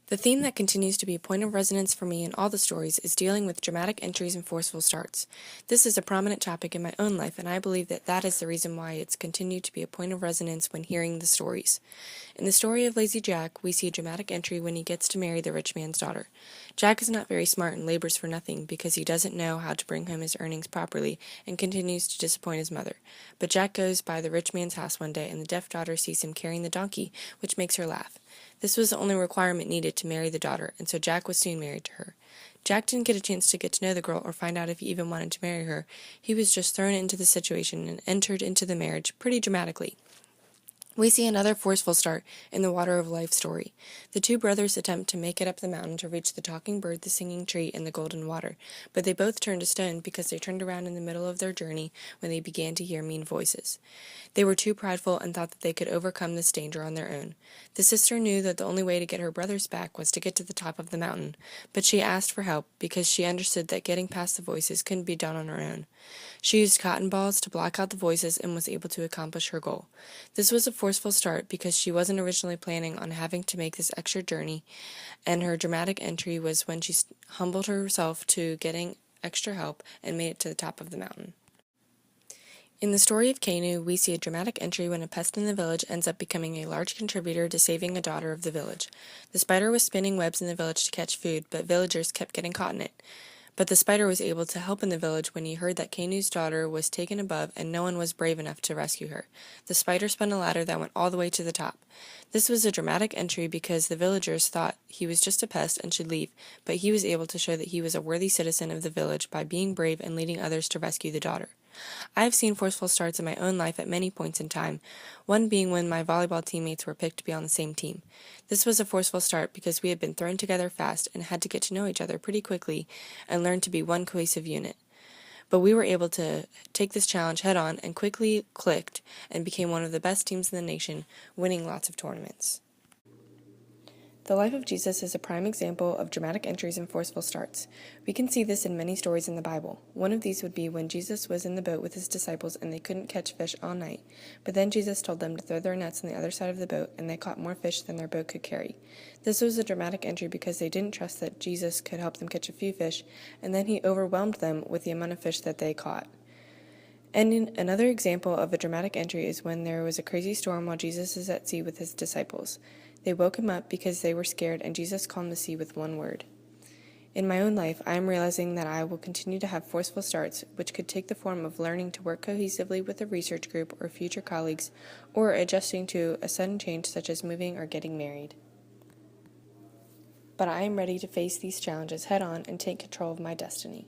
The theme that continues to be a point of resonance for me in all the stories is dealing with dramatic entries and forceful starts. This is a prominent topic in my own life, and I believe that is the reason why it's continued to be a point of resonance when hearing the stories. In the story of Lazy Jack, we see a dramatic entry when he gets to marry the rich man's daughter. Jack is not very smart and labors for nothing because he doesn't know how to bring home his earnings properly and continues to disappoint his mother. But Jack goes by the rich man's house one day and the deaf daughter sees him carrying the donkey, which makes her laugh. This was the only requirement needed to marry the daughter, and so Jack was soon married to her. Jack didn't get a chance to get to know the girl or find out if he even wanted to marry her. He was just thrown into the situation and entered into the marriage pretty dramatically. We see another forceful start in the Water of Life story. The two brothers attempt to make it up the mountain to reach the talking bird, the singing tree, and the golden water, but they both turned to stone because they turned around in the middle of their journey when they began to hear mean voices. They were too prideful and thought that they could overcome this danger on their own. The sister knew that the only way to get her brothers back was to get to the top of the mountain, but she asked for help because she understood that getting past the voices couldn't be done on her own. She used cotton balls to block out the voices and was able to accomplish her goal. This was a forceful start because she wasn't originally planning on having to make this extra journey, and her dramatic entry was when she humbled herself to getting extra help and made it to the top of the mountain. In the story of Kainu, we see a dramatic entry when a pest in the village ends up becoming a large contributor to saving a daughter of the village. The spider was spinning webs in the village to catch food, but villagers kept getting caught in it. But the spider was able to help in the village when he heard that Kainu's daughter was taken above and no one was brave enough to rescue her. The spider spun a ladder that went all the way to the top. This was a dramatic entry because the villagers thought he was just a pest and should leave, but he was able to show that he was a worthy citizen of the village by being brave and leading others to rescue the daughter. I have seen forceful starts in my own life at many points in time, one being when my volleyball teammates were picked to be on the same team. This was a forceful start because we had been thrown together fast and had to get to know each other pretty quickly and learn to be one cohesive unit. But we were able to take this challenge head on and quickly clicked and became one of the best teams in the nation, winning lots of tournaments. The life of Jesus is a prime example of dramatic entries and forceful starts. We can see this in many stories in the Bible. One of these would be when Jesus was in the boat with his disciples and they couldn't catch fish all night. But then Jesus told them to throw their nets on the other side of the boat, and they caught more fish than their boat could carry. This was a dramatic entry because they didn't trust that Jesus could help them catch a few fish, and then he overwhelmed them with the amount of fish that they caught. And another example of a dramatic entry is when there was a crazy storm while Jesus is at sea with his disciples. They woke him up because they were scared, and Jesus calmed the sea with one word. In my own life, I am realizing that I will continue to have forceful starts, which could take the form of learning to work cohesively with a research group or future colleagues, or adjusting to a sudden change such as moving or getting married. But I am ready to face these challenges head on and take control of my destiny.